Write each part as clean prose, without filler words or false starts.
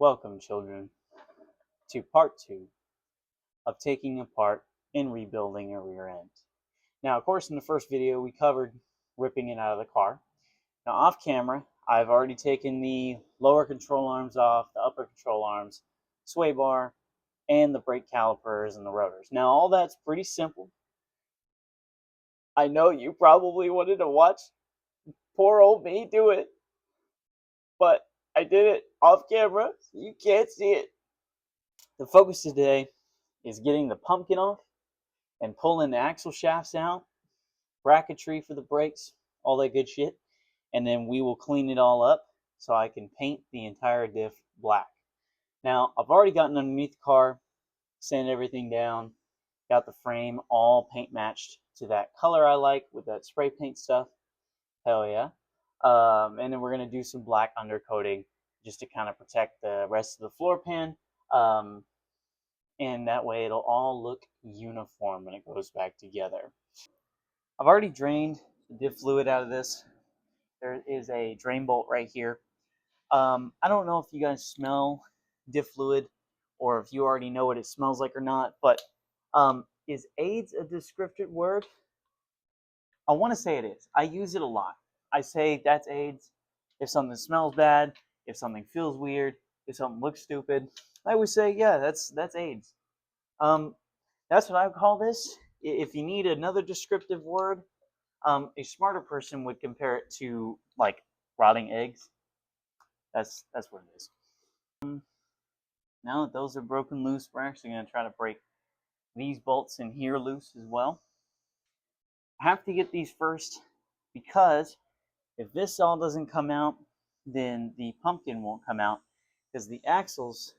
Welcome, children, to part 2 of taking apart and rebuilding a rear end. Now, of course, in the first video, we covered ripping it out of the car. Now, off camera, I've already taken the lower control arms off, the upper control arms, sway bar, and the brake calipers and the rotors. Now, all that's pretty simple. I know you probably wanted to watch poor old me do it, but I did it off camera, so you can't see it. The focus today is getting the pumpkin off and pulling the axle shafts out, bracketry for the brakes, all that good shit. And then we will clean it all up so I can paint the entire diff black. Now, I've already gotten underneath the car, sanded everything down, got the frame all paint matched to that color I like with that spray paint stuff. Hell yeah. And then we're going to do some black undercoating just to kind of protect the rest of the floor pan. And that way it'll all look uniform when it goes back together. I've already drained the diff fluid out of this. There is a drain bolt right here. I don't know if you guys smell diff fluid or if you already know what it smells like or not, but is AIDS a descriptive word? I want to say it is. I use it a lot. I say that's AIDS if something smells bad, if something feels weird, if something looks stupid. I always say, yeah, that's AIDS. That's what I would call this. If you need another descriptive word, a smarter person would compare it to like rotting eggs. That's what it is. Now that those are broken loose, we're actually going to try to break these bolts in here loose as well. I have to get these first because if this all doesn't come out, then the pumpkin won't come out because the axles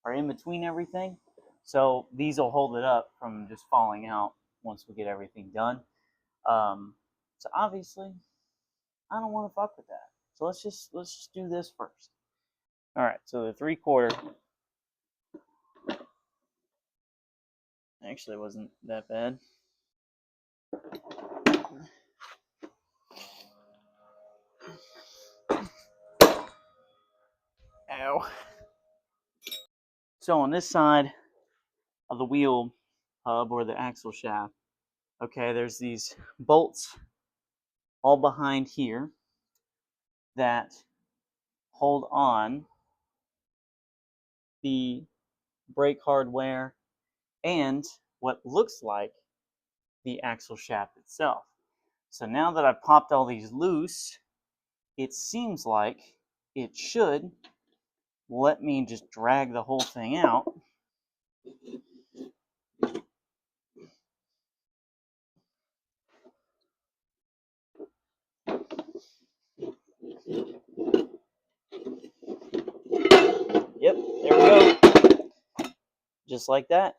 are in between everything. So these will hold it up from just falling out once we get everything done. So obviously, I don't want to fuck with that. So let's just do this first. All right. So the 3/4 actually wasn't that bad. Ow. So on this side of the wheel hub or the axle shaft, okay, there's these bolts all behind here that hold on the brake hardware and what looks like the axle shaft itself. So now that I've popped all these loose, it seems like it should let me just drag the whole thing out. Yep, there we go. Just like that.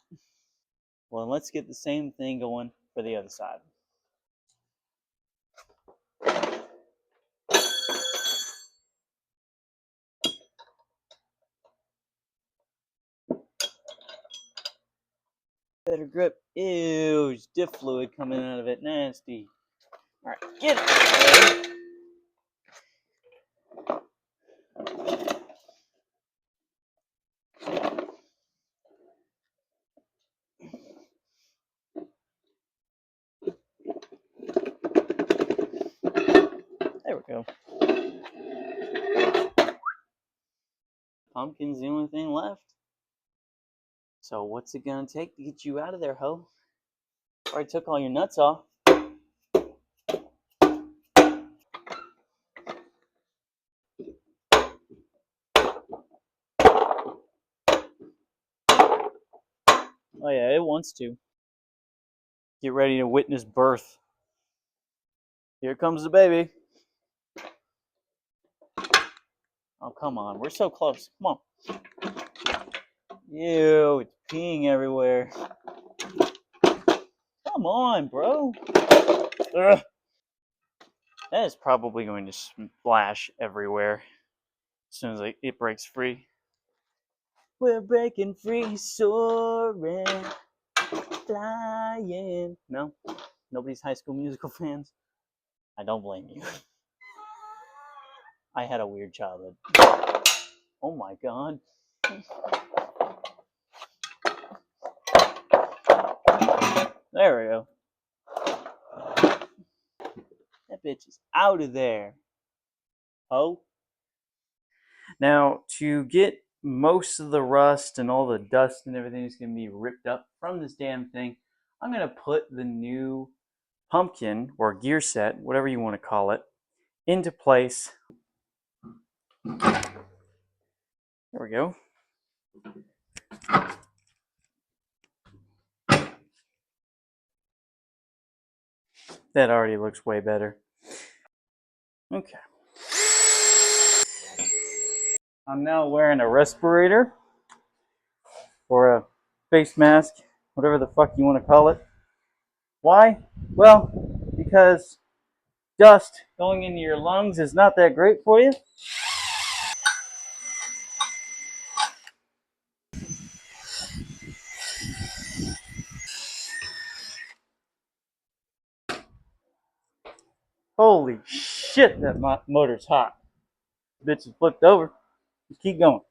Well, let's get the same thing going for the other side. Better grip. Ew, there's diff fluid coming out of it. Nasty. All right, get it. There we go. Pumpkin's the only thing left. So what's it gonna take to get you out of there, ho? Already took all your nuts off. Oh yeah, it wants to. Get ready to witness birth. Here comes the baby. Oh, come on. We're so close. Come on. Ew, it's peeing everywhere. Come on, bro. Ugh. That is probably going to splash everywhere as soon as it breaks free. We're breaking free, soaring, flying. No? Nobody's High School Musical fans? I don't blame you. I had a weird childhood. Oh my god. There we go. That bitch is out of there. Oh. Now, to get most of the rust and all the dust and everything is going to be ripped up from this damn thing, I'm going to put the new pumpkin or gear set, whatever you want to call it, into place. There we go. That already looks way better. Okay. I'm now wearing a respirator or a face mask, whatever the fuck you want to call it. Why? Well, because dust going into your lungs is not that great for you. Holy shit, that motor's hot. Bitch is flipped over. Just keep going.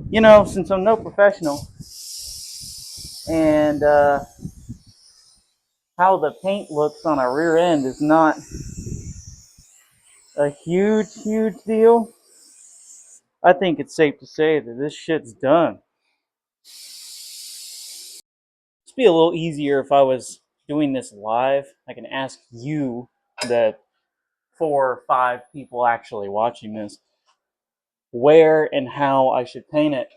You know, since I'm no professional, and how the paint looks on a rear end is not a huge deal, I think it's safe to say that this shit's done. It'd be a little easier if I was doing this live. I can ask you, the 4 or 5 people actually watching this, where and how I should paint it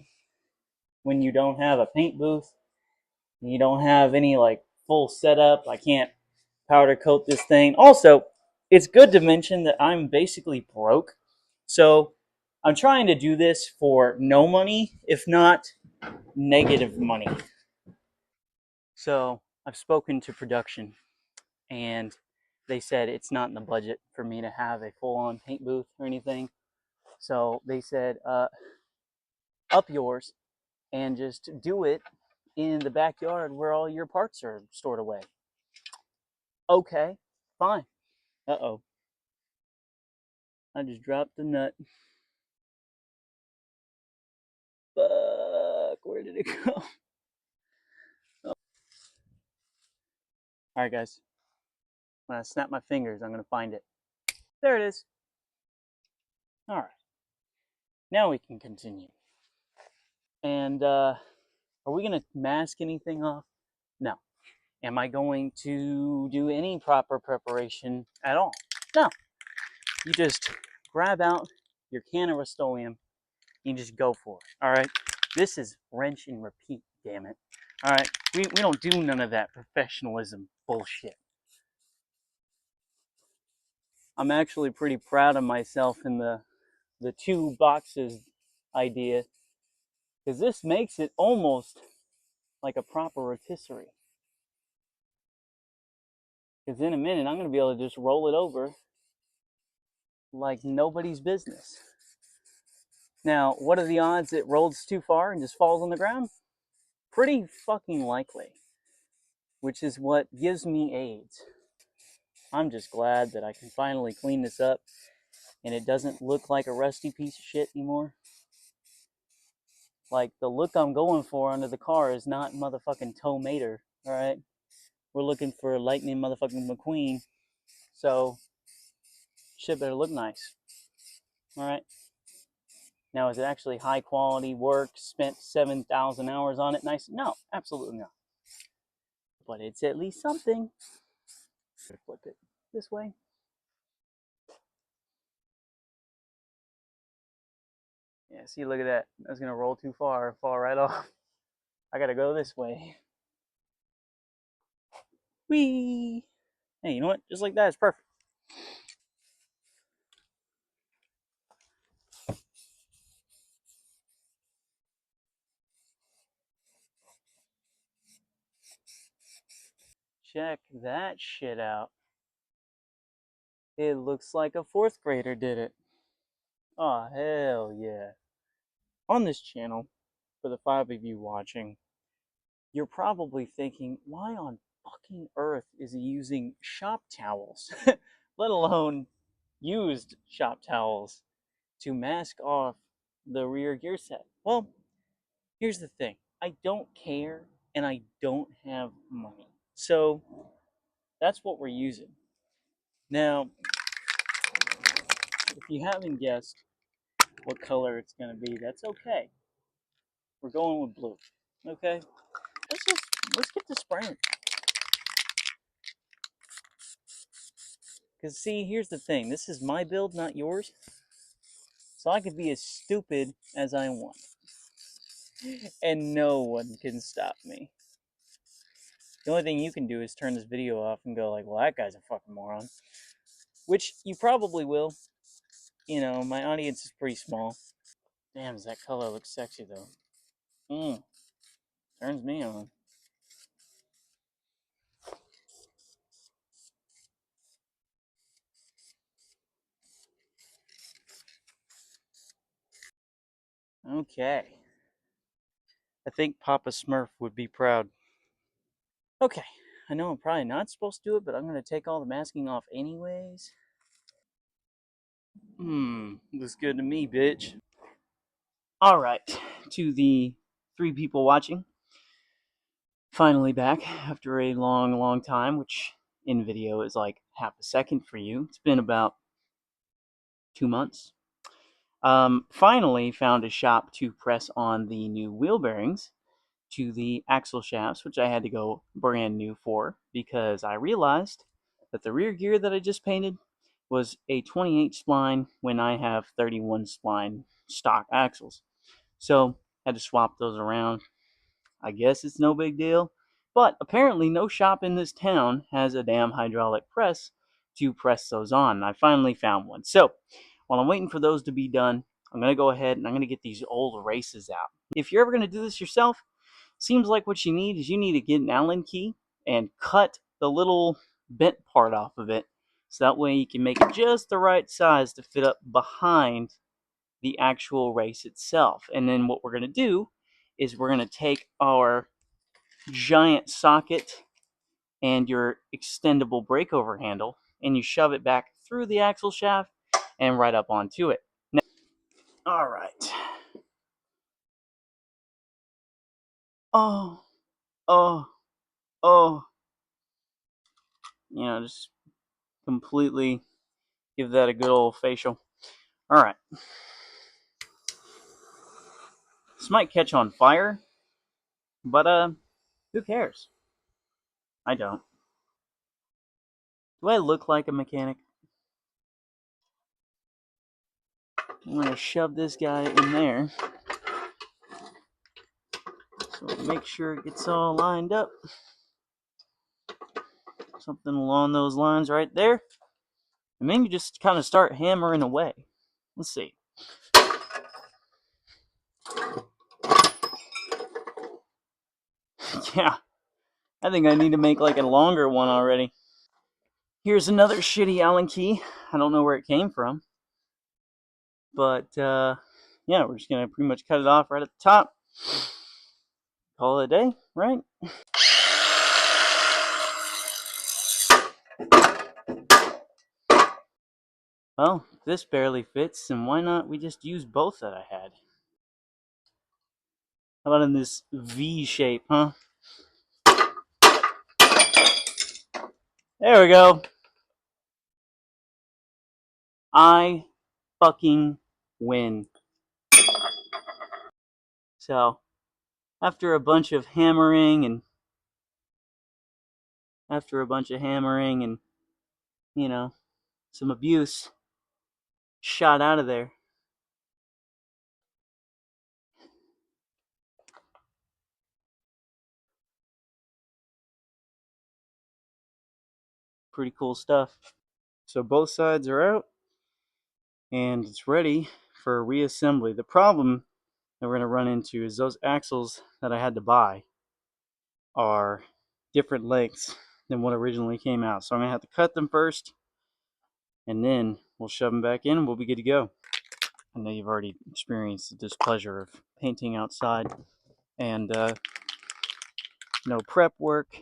when you don't have a paint booth and you don't have any like full setup. I can't powder coat this thing. Also, it's good to mention that I'm basically broke. So I'm trying to do this for no money, if not negative money. So I've spoken to production and they said it's not in the budget for me to have a full-on paint booth or anything. So they said, up yours and just do it in the backyard where all your parts are stored away. Okay, fine. Uh-oh. I just dropped the nut. Fuck, where did it go? Oh. Alright, guys. When I snap my fingers, I'm going to find it. There it is. Alright. Now we can continue. And, are we going to mask anything off? No. Am I going to do any proper preparation at all? No. You just grab out your can of Rust-Oleum. You just go for it. Alright? This is wrench and repeat, damn it. Alright? We don't do none of that professionalism bullshit. I'm actually pretty proud of myself in the 2 boxes idea, because this makes it almost like a proper rotisserie. Because in a minute, I'm going to be able to just roll it over like nobody's business. Now, what are the odds it rolls too far and just falls on the ground? Pretty fucking likely, which is what gives me AIDS. I'm just glad that I can finally clean this up and it doesn't look like a rusty piece of shit anymore. Like, the look I'm going for under the car is not motherfucking Tow Mater, alright? We're looking for Lightning motherfucking McQueen, so shit better look nice, alright? Now, is it actually high quality work, spent 7,000 hours on it, nice? No, absolutely not. But it's at least something. Flip it this way. Yeah, see, look at that. That's gonna roll too far, fall right off. I gotta go this way. Whee! Hey, you know what? Just like that, it's perfect. Check that shit out. It looks like a 4th grader did it. Oh, hell yeah. On this channel, for the 5 of you watching, You're probably thinking, why on fucking earth is he using shop towels, let alone used shop towels, to mask off the rear gear set? Well, here's the thing, I don't care and I don't have money. So that's what we're using. Now, if you haven't guessed what color it's going to be, that's okay. We're going with blue. Okay? Let's get to spraying. Because, see, here's the thing. This is my build, not yours. So I could be as stupid as I want. And no one can stop me. The only thing you can do is turn this video off and go like, well, that guy's a fucking moron. Which you probably will. You know, my audience is pretty small. Damn, does that color look sexy, though? Turns me on. Okay. I think Papa Smurf would be proud. Okay. I know I'm probably not supposed to do it, but I'm going to take all the masking off anyways. Looks good to me, bitch. Alright. To the 3 people watching. Finally back after a long, long time, which in video is like half a second for you. It's been about 2 months. Finally found a shop to press on the new wheel bearings to the axle shafts, which I had to go brand new for because I realized that the rear gear that I just painted was a 28 spline when I have 31 spline stock axles. So had to swap those around. I guess it's no big deal, but apparently no shop in this town has a damn hydraulic press to press those on. I finally found one. So while I'm waiting for those to be done, I'm going to go ahead and I'm going to get these old races out. If you're ever going to do this yourself, seems like what you need is you need to get an Allen key and cut the little bent part off of it. So that way you can make it just the right size to fit up behind the actual race itself. And then what we're going to do is we're going to take our giant socket and your extendable breakover handle and you shove it back through the axle shaft and right up onto it. Now, all right. Oh, oh, oh. You know, just completely give that a good old facial. All right. This might catch on fire, but who cares? I don't. Do I look like a mechanic? I'm gonna shove this guy in there. So make sure it gets all lined up. Something along those lines right there. And then you just kind of start hammering away. Let's see. Yeah, I think I need to make like a longer one already. Here's another shitty Allen key. I don't know where it came from. But yeah, we're just going to pretty much cut it off right at the top. Call it a day, right? Well, this barely fits, and why not we just use both that I had? How about in this V shape, huh? There we go. I fucking win. So, after a bunch of hammering and you know, some abuse, shot out of there. Pretty cool stuff. So both sides are out, and it's ready for reassembly. The problem that we're going to run into is those axles that I had to buy are different lengths than what originally came out. So I'm going to have to cut them first, and then we'll shove them back in and we'll be good to go. I know you've already experienced the displeasure of painting outside, and No prep work,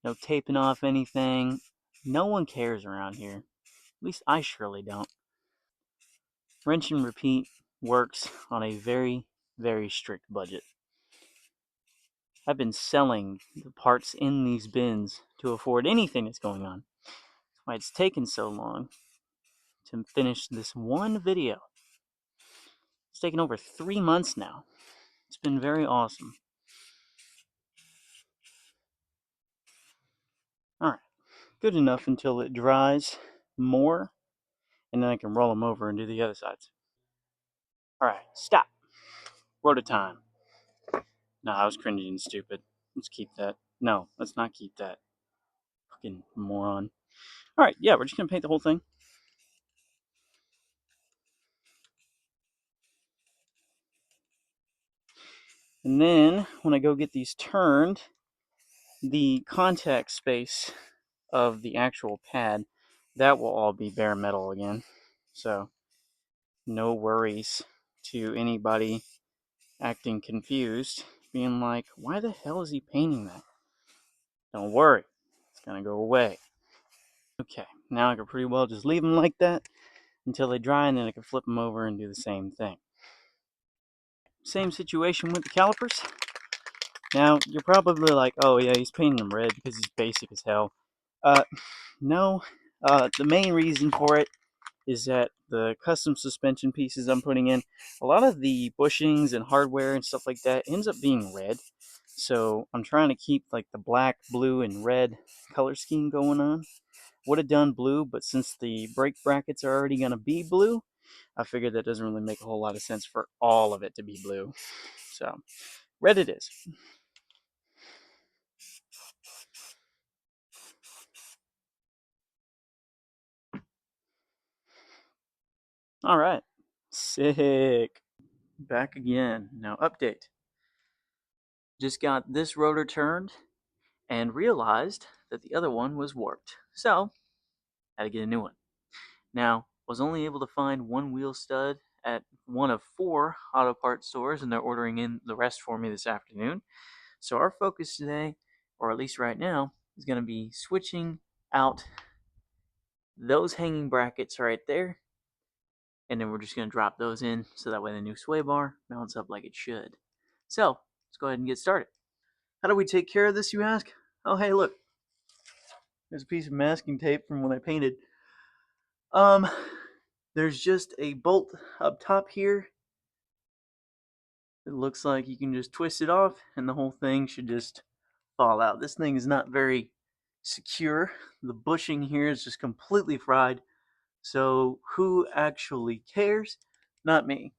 no taping off anything. No one cares around here. At least I surely don't. Wrench and repeat works on a very, very strict budget. I've been selling the parts in these bins to afford anything that's going on. That's why it's taken so long to finish this one video. It's taken over 3 months now. It's been very awesome. Alright, good enough until it dries more, and then I can roll them over and do the other sides. Alright, stop. Rotor time. No, I was cringy and stupid. Let's keep that. No, let's not keep that. Fucking moron. Alright, yeah, we're just gonna paint the whole thing. And then, when I go get these turned, the contact space of the actual pad, that will all be bare metal again. So, no worries to anybody acting confused, being like, why the hell is he painting that? Don't worry, it's gonna go away. Okay, now I can pretty well just leave them like that until they dry, and then I can flip them over and do the same thing. Same situation with the calipers. Now, you're probably like, oh yeah, he's painting them red because he's basic as hell. No, the main reason for it is that the custom suspension pieces I'm putting in, a lot of the bushings and hardware and stuff like that ends up being red. So I'm trying to keep like the black, blue, and red color scheme going on. Would have done blue, but since the brake brackets are already going to be blue, I figured that doesn't really make a whole lot of sense for all of it to be blue. So red it is. All right. Sick. Back again. Now update. Just got this rotor turned and realized that the other one was warped. So, had to get a new one. Now, was only able to find one wheel stud at one of 4 auto parts stores, and they're ordering in the rest for me this afternoon. So our focus today, or at least right now, is going to be switching out those hanging brackets right there, and then we're just going to drop those in so that way the new sway bar mounts up like it should. So, let's go ahead and get started. How do we take care of this, you ask? Oh, hey, look. There's a piece of masking tape from when I painted. There's just a bolt up top here. It looks like you can just twist it off and the whole thing should just fall out. This thing is not very secure. The bushing here is just completely fried. So who actually cares? Not me.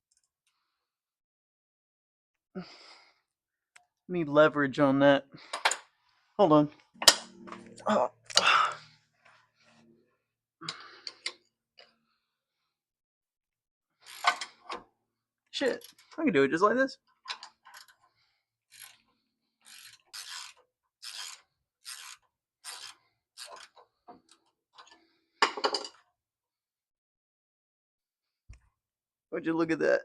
Need leverage on that. Hold on. Oh. Shit. I can do it just like this. Would you look at that?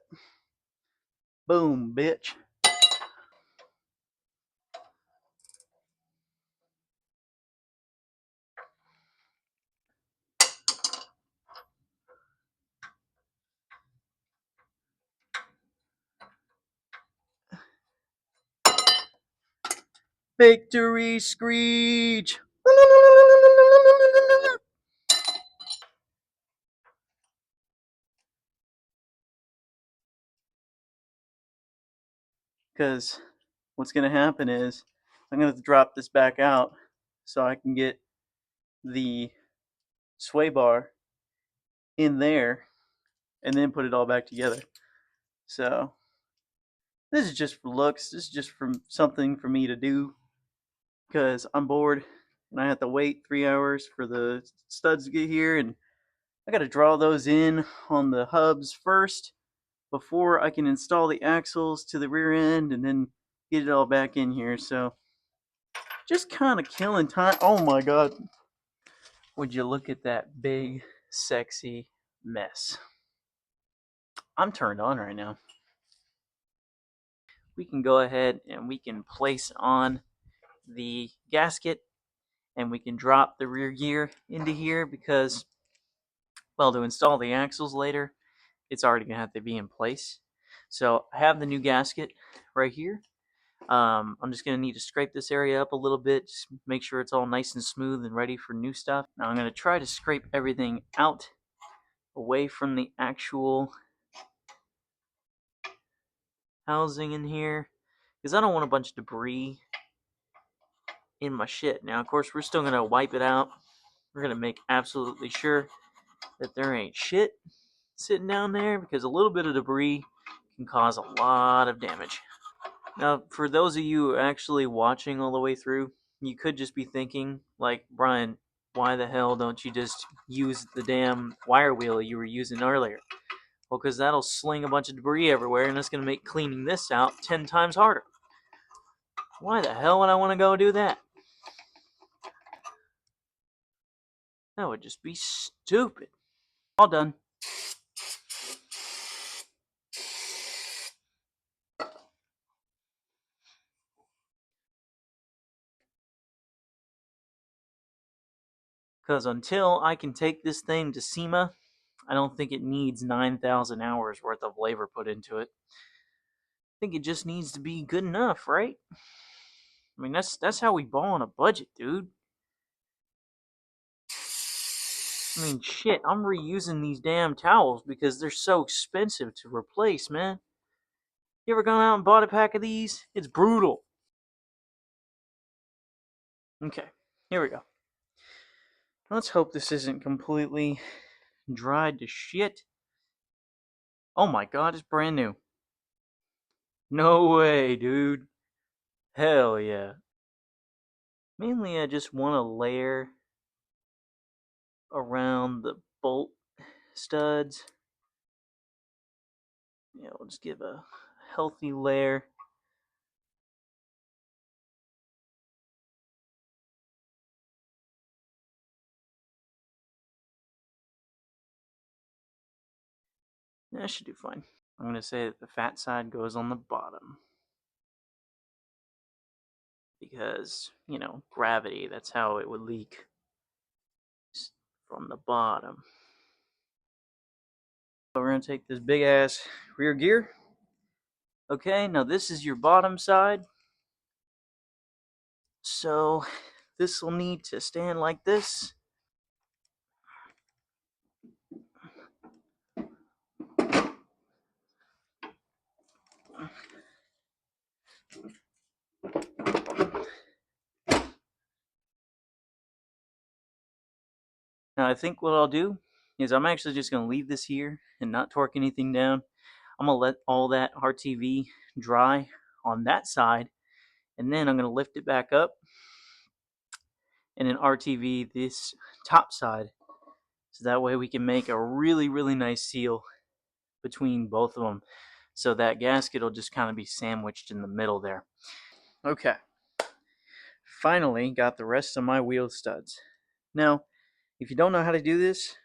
Boom, bitch. Victory screech. Because what's going to happen is I'm going to drop this back out so I can get the sway bar in there and then put it all back together. So this is just for looks. This is just from something for me to do because I'm bored and I have to wait 3 hours for the studs to get here, and I got to draw those in on the hubs first before I can install the axles to the rear end and then get it all back in here. So just kind of killing time. Oh my god. Would you look at that big, sexy mess? I'm turned on right now. We can go ahead and we can place on the gasket and we can drop the rear gear into here because, well, to install the axles later, it's already going to have to be in place. So I have the new gasket right here. I'm just going to need to scrape this area up a little bit, just make sure it's all nice and smooth and ready for new stuff. Now I'm going to try to scrape everything out away from the actual housing in here because I don't want a bunch of debris in my shit. Now, of course, we're still going to wipe it out. We're going to make absolutely sure that there ain't shit sitting down there because a little bit of debris can cause a lot of damage. Now, for those of you actually watching all the way through, you could just be thinking, like, Brian, why the hell don't you just use the damn wire wheel you were using earlier? Well, because that'll sling a bunch of debris everywhere, and it's going to make cleaning this out 10 times harder. Why the hell would I want to go do that? That would just be stupid. All done. Because until I can take this thing to SEMA, I don't think it needs 9,000 hours worth of labor put into it. I think it just needs to be good enough, right? I mean, that's how we ball on a budget, dude. I mean, shit, I'm reusing these damn towels because they're so expensive to replace, man. You ever gone out and bought a pack of these? It's brutal. Okay, here we go. Let's hope this isn't completely dried to shit. Oh my god, it's brand new. No way, dude. Hell yeah. Mainly, I just want to layer around the bolt studs. Yeah, we'll just give a healthy layer. That should do fine. I'm going to say that the fat side goes on the bottom. Because, you know, gravity, that's how it would leak from the bottom. So we're going to take this big ass rear gear. Okay, now this is your bottom side. So this will need to stand like this. Now I think what I'll do is I'm actually just going to leave this here and not torque anything down. I'm going to let all that RTV dry on that side, and then I'm going to lift it back up and then RTV this top side, so that way we can make a really, really nice seal between both of them, so that gasket will just kind of be sandwiched in the middle there. Okay, finally got the rest of my wheel studs. Now, if you don't know how to do this,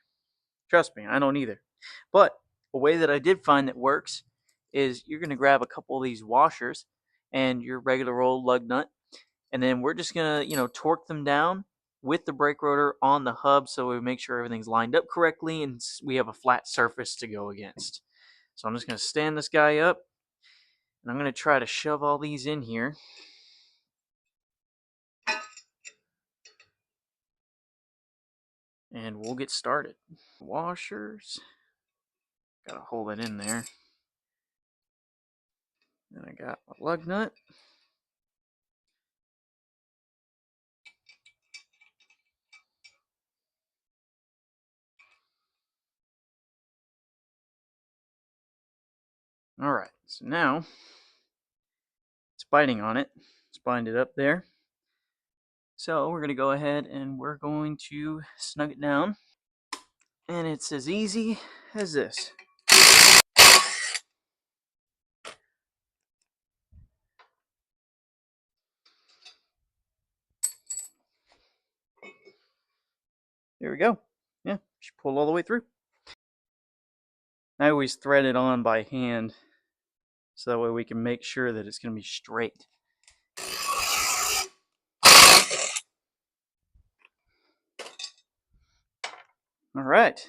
trust me, I don't either. But a way that I did find that works is you're going to grab a couple of these washers and your regular old lug nut, and then we're just going to, torque them down with the brake rotor on the hub so we make sure everything's lined up correctly and we have a flat surface to go against. So I'm just going to stand this guy up, and I'm going to try to shove all these in here. And we'll get started. Washers. Gotta hold it in there. Then I got my lug nut. Alright, so now it's biting on it. It's binded up there. So we're going to go ahead and we're going to snug it down. And it's as easy as this. There we go. Yeah, just pull all the way through. I always thread it on by hand, so that way we can make sure that it's going to be straight. All right.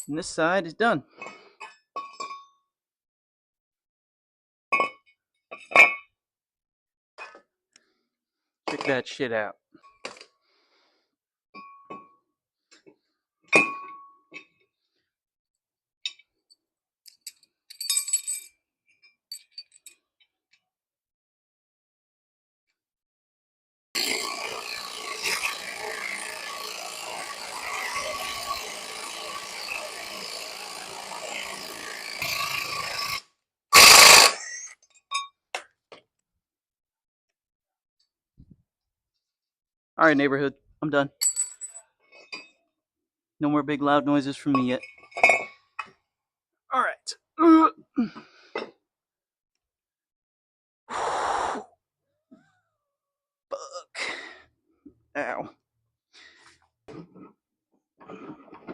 And this side is done. Check that shit out. All right, neighborhood. I'm done. No more big loud noises from me yet. All right. Fuck. Ow.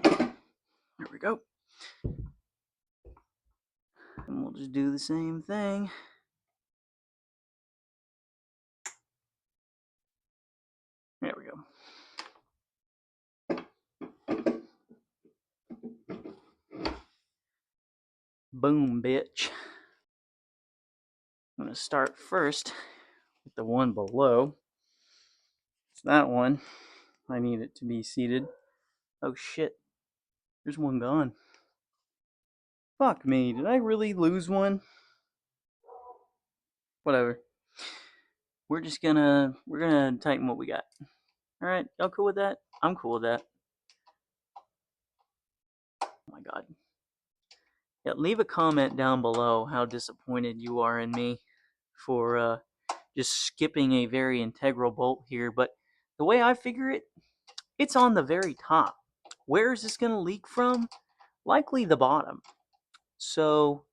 There we go. And we'll just do the same thing. There we go. Boom, bitch. I'm going to start first with the one below. It's that one. I need it to be seated. Oh shit. There's one gone. Fuck me. Did I really lose one? Whatever. We're gonna tighten what we got. Alright, y'all cool with that? I'm cool with that. Oh my god. Yeah, leave a comment down below how disappointed you are in me for just skipping a very integral bolt here, but the way I figure it, it's on the very top. Where is this going to leak from? Likely the bottom. So,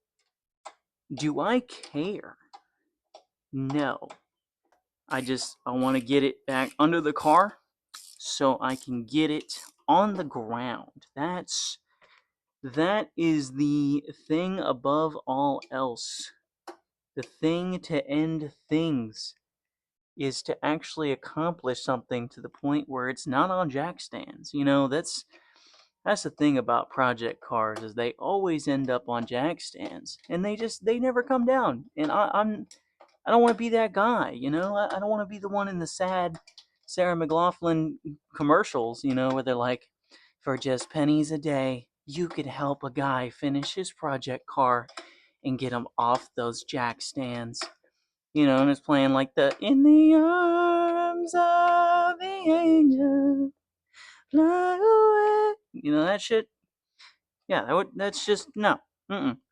do I care? No. I want to get it back under the car so I can get it on the ground. That is the thing above all else. The thing to end things is to actually accomplish something to the point where it's not on jack stands. You know, that's the thing about project cars, is they always end up on jack stands, and they never come down. And I don't want to be that guy, you know. I don't want to be the one in the sad Sarah McLachlan commercials, you know, where they're like, for just pennies a day, you could help a guy finish his project car and get him off those jack stands. You know, and it's playing like the "In the Arms of the Angel, Fly Away." You know that shit? Yeah, that's just, no.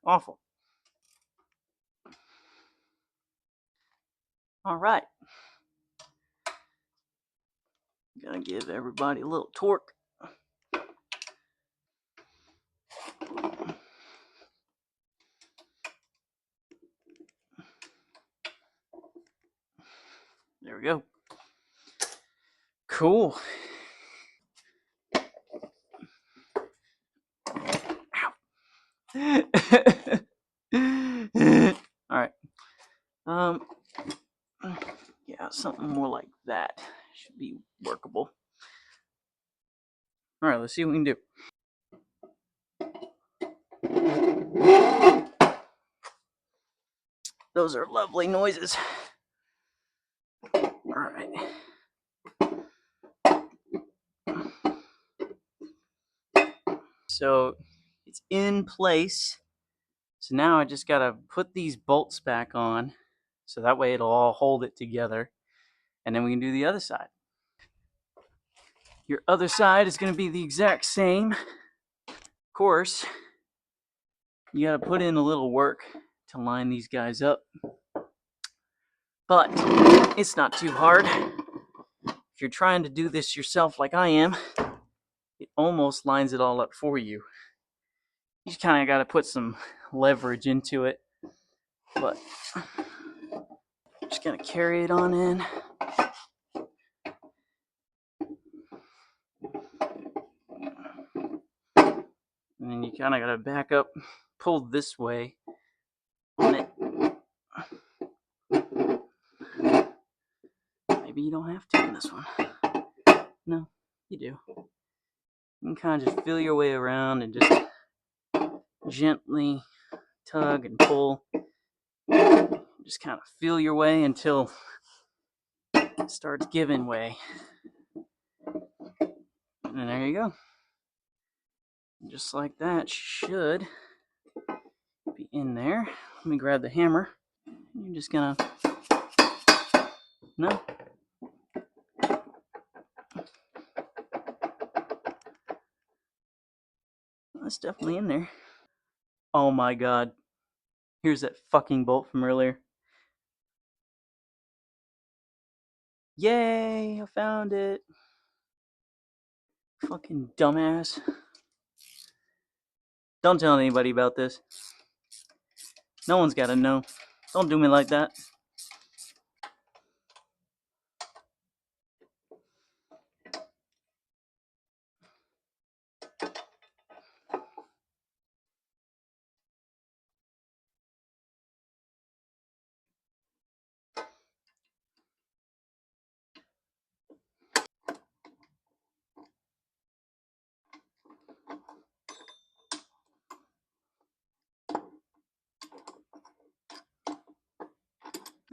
Awful. Alright. Gotta give everybody a little torque. There we go. Cool. Alright. Yeah, something more like that should be workable. Alright, let's see what we can do. Those are lovely noises. Alright. So it's in place. So now I just gotta put these bolts back on, so that way it'll all hold it together. And then we can do the other side. Your other side is gonna be the exact same. Of course, you gotta put in a little work to line these guys up. But it's not too hard. If you're trying to do this yourself like I am, it almost lines it all up for you. You just kind of got to put some leverage into it. But just going to carry it on in. And then you kind of got to back up, pull this way on it. Maybe you don't have to in this one. No, you do. You can kind of just feel your way around and just gently tug and pull. Just kind of feel your way until it starts giving way. And there you go. Just like that, should be in there. Let me grab the hammer. You're just gonna, no. That's definitely in there. Oh my god. Here's that fucking bolt from earlier. Yay, I found it. Fucking dumbass. Don't tell anybody about this. No one's gotta know. Don't do me like that.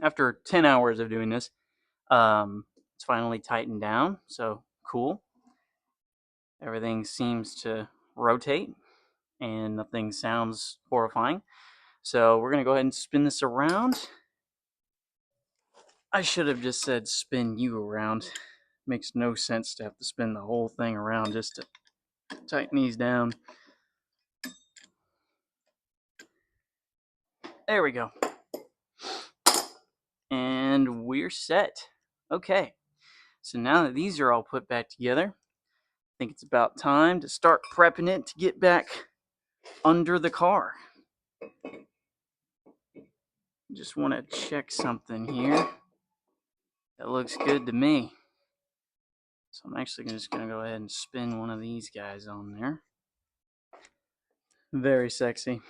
After 10 hours of doing this, it's finally tightened down, so cool. Everything seems to rotate and nothing sounds horrifying. So we're gonna go ahead and spin this around. I should have just said spin you around. Makes no sense to have to spin the whole thing around just to tighten these down. There we go. And we're set. Okay, so now that these are all put back together, I think it's about time to start prepping it to get back under the car. Just want to check something here. That looks good to me. So I'm actually just going to go ahead and spin one of these guys on there. Very sexy.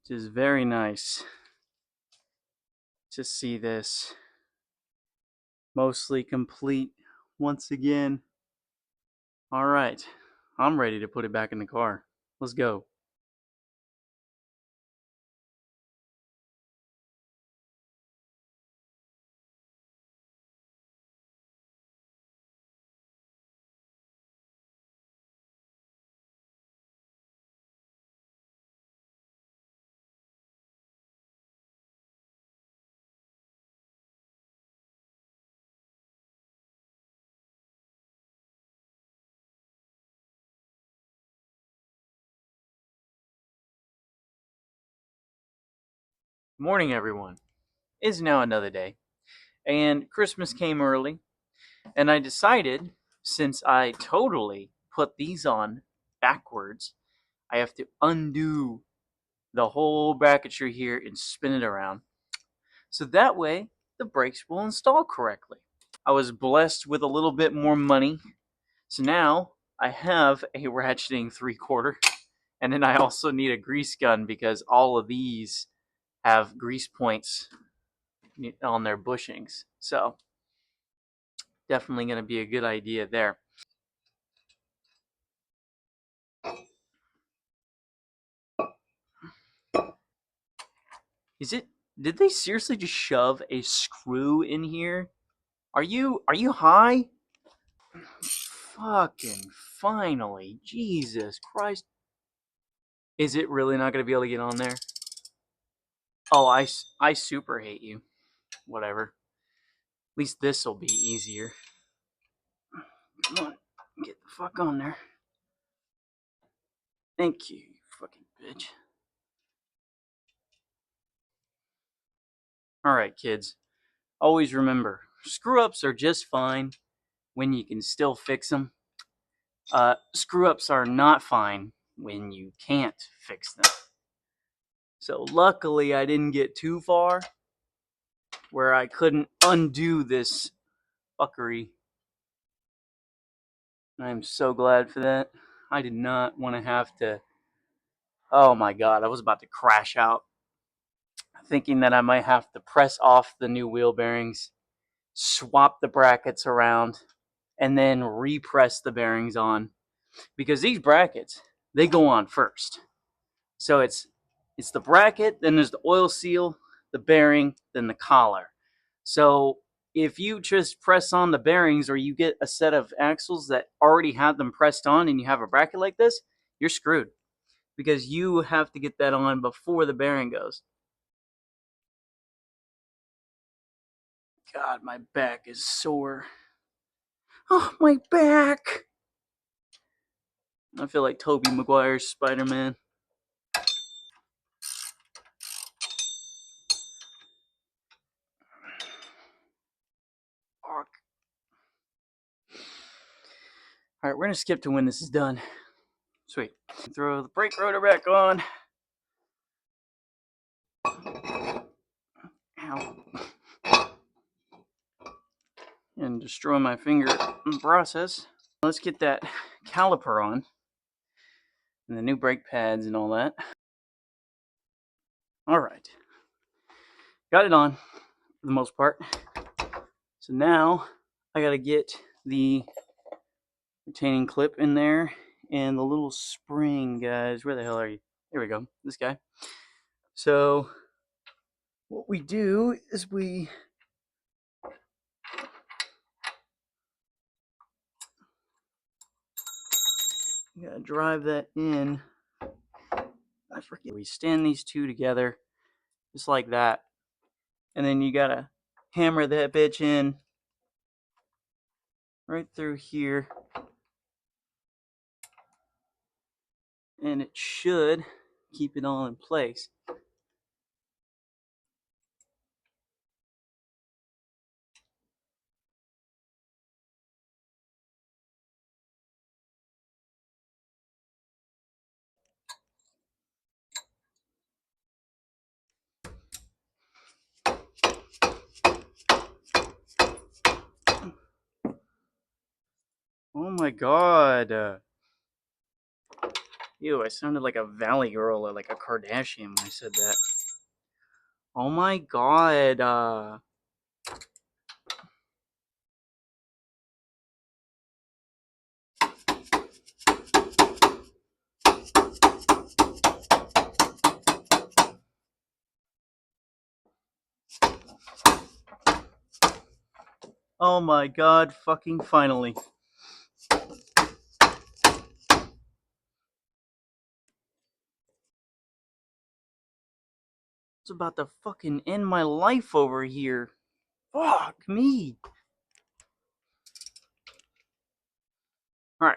It is very nice to see this mostly complete once again. All right, I'm ready to put it back in the car. Let's go. Morning, everyone. It's now another day, and Christmas came early, and I decided, since I totally put these on backwards, I have to undo the whole bracketry here and spin it around. So that way, the brakes will install correctly. I was blessed with a little bit more money, so now I have a ratcheting 3/4, and then I also need a grease gun because all of these have grease points on their bushings. So definitely going to be a good idea there. Did they seriously just shove a screw in here? Are you high? Fucking finally. Jesus Christ. Is it really not going to be able to get on there? Oh, I super hate you. Whatever. At least this will be easier. Come on. Get the fuck on there. Thank you, you fucking bitch. Alright, kids. Always remember, screw-ups are just fine when you can still fix them. Screw-ups are not fine when you can't fix them. So luckily I didn't get too far where I couldn't undo this fuckery. I'm so glad for that. I did not want to have to... Oh my god, I was about to crash out, thinking that I might have to press off the new wheel bearings, swap the brackets around, and then repress the bearings on, because these brackets, they go on first. So it's the bracket, then there's the oil seal, the bearing, then the collar. So if you just press on the bearings, or you get a set of axles that already have them pressed on and you have a bracket like this, you're screwed, because you have to get that on before the bearing goes. God, my back is sore. Oh, my back. I feel like Tobey Maguire's Spider-Man. Fuck. Alright, we're going to skip to when this is done. Sweet. Throw the brake rotor back on. Ow. And destroy my finger in the process. Let's get that caliper on. And the new brake pads and all that. Alright. Got it on, for the most part. So now, I gotta get the retaining clip in there. And the little spring, guys. Where the hell are you? Here we go. This guy. So, what we do is we gotta drive that in. I forget. We stand these two together, just like that. And then you gotta hammer that bitch in right through here. And it should keep it all in place. Oh my god. Ew, I sounded like a Valley Girl or like a Kardashian when I said that. Oh my god. Oh my god, fucking finally. It's about to fucking end my life over here. Fuck me. Alright.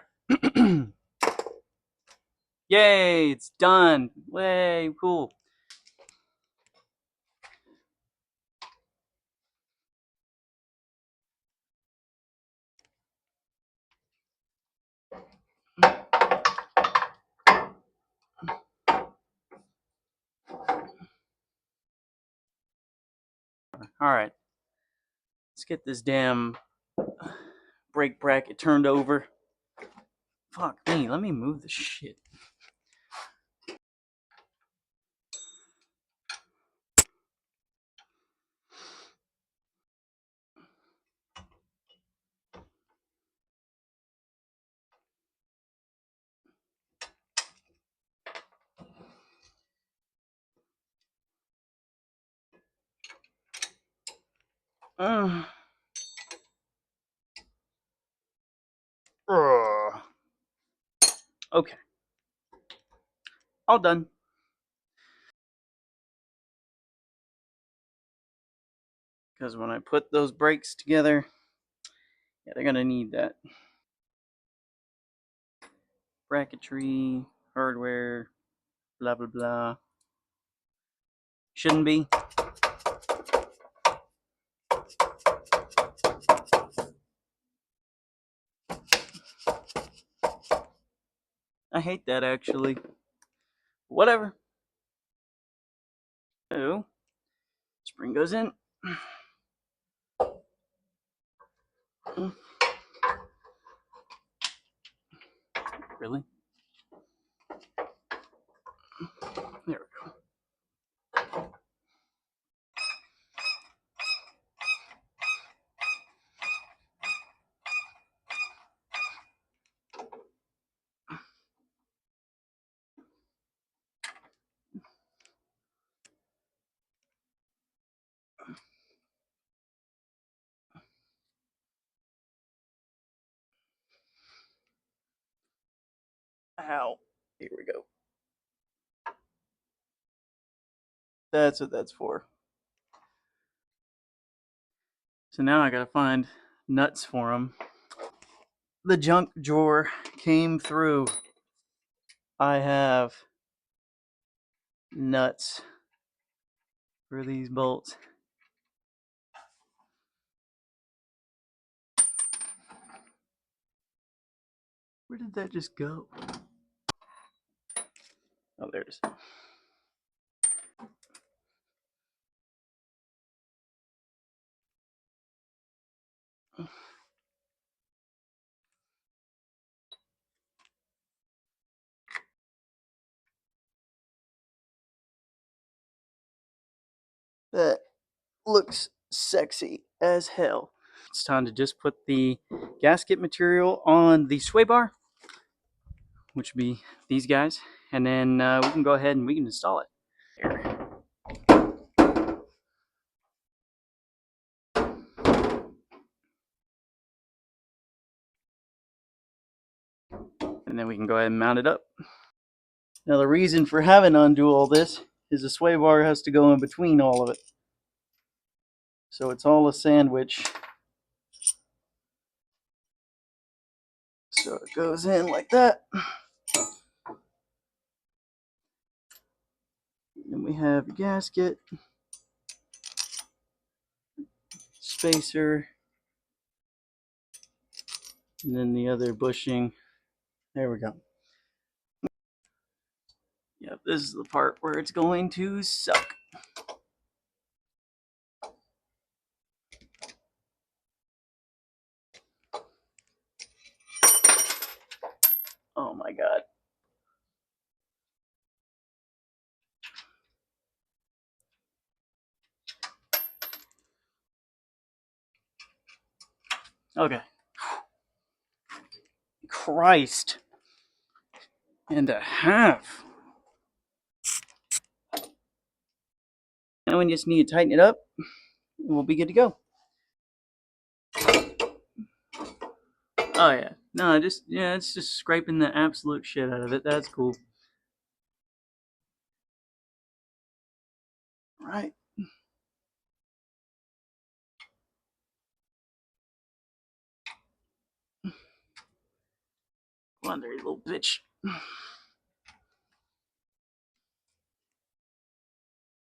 Yay, it's done. Way, cool. Alright. Let's get this damn brake bracket turned over. Fuck me, let me move this shit. Okay. All done. Because when I put those brakes together, yeah, they're gonna need that. Bracketry, hardware, blah blah blah. Shouldn't be. I hate that actually. Whatever. So, spring goes in. Really? There we go. how. Here we go. That's what that's for. So now I gotta find nuts for them. The junk drawer came through. I have nuts for these bolts. Where did that just go? Oh, there it is. That looks sexy as hell. It's time to just put the gasket material on the sway bar, which would be these guys, and then we can go ahead and we can install it. And then we can go ahead and mount it up. Now the reason for having to undo all this is the sway bar has to go in between all of it. So it's all a sandwich. So it goes in like that. Then we have a gasket, spacer, and then the other bushing. There we go. Yep, this is the part where it's going to suck. Oh my god. Okay. Christ. And a half. Now we just need to tighten it up, and we'll be good to go. Oh yeah. No, it's just scraping the absolute shit out of it. That's cool. Right. Come on there, you little bitch.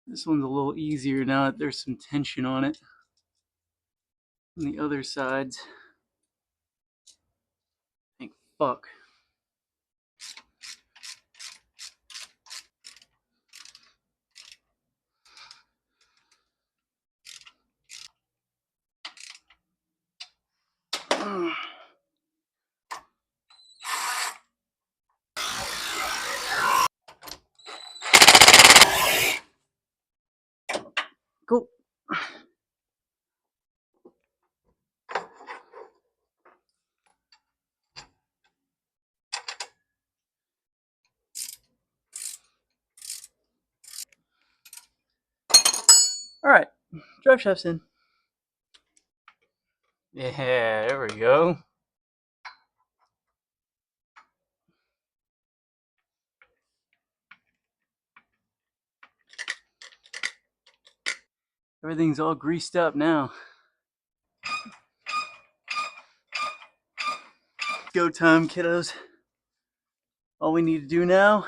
This one's a little easier now that there's some tension on it. On the other sides. Thank fuck. Cool. Alright. Drive shafts in. Yeah, there we go. Everything's all greased up now. Go time, kiddos. All we need to do now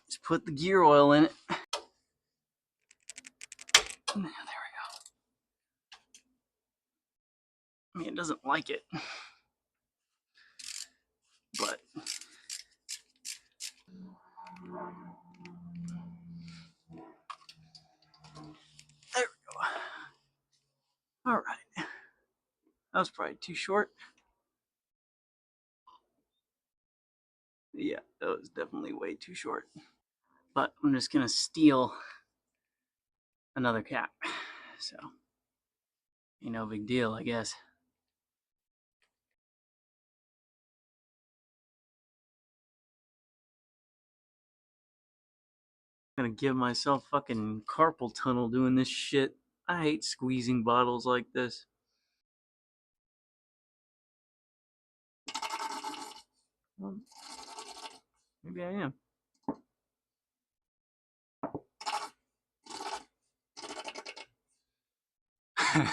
is put the gear oil in it. There we go. I mean, it doesn't like it, but there we go. All right. That was probably too short. Yeah, that was definitely way too short. But I'm just gonna steal another cap. So, ain't no big deal, I guess. I'm gonna give myself fucking carpal tunnel doing this shit. I hate squeezing bottles like this. Well, maybe I am.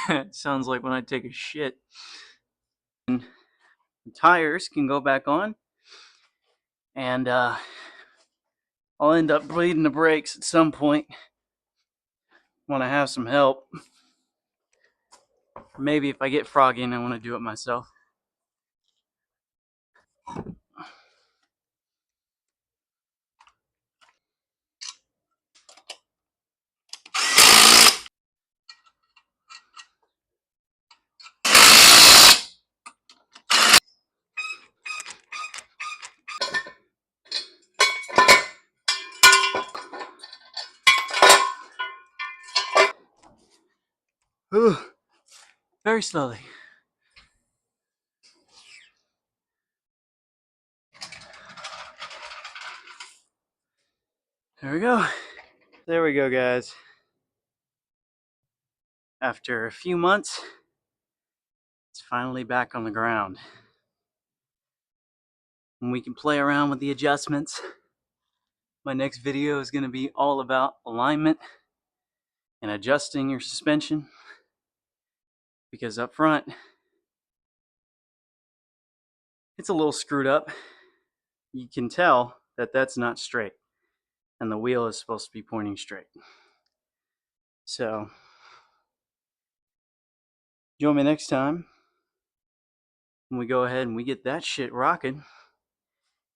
It sounds like when I take a shit. And the tires can go back on, and I'll end up bleeding the brakes at some point when I have some help. Maybe if I get froggy and I want to do it myself. Very slowly. There we go. There we go, guys. After a few months, it's finally back on the ground. And we can play around with the adjustments. My next video is going to be all about alignment and adjusting your suspension. Because up front, it's a little screwed up. You can tell that that's not straight. And the wheel is supposed to be pointing straight. So, join me next time when we go ahead and we get that shit rocking.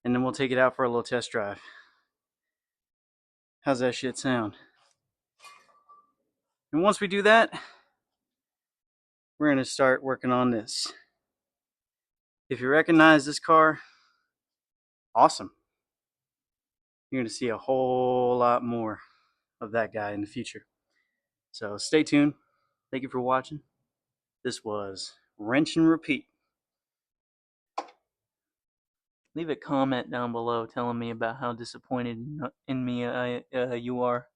And then we'll take it out for a little test drive. How's that shit sound? And once we do that, we're going to start working on this. If you recognize this car, awesome. You're going to see a whole lot more of that guy in the future. So stay tuned. Thank you for watching. This was Wrench and Repeat. Leave a comment down below telling me about how disappointed in me you are.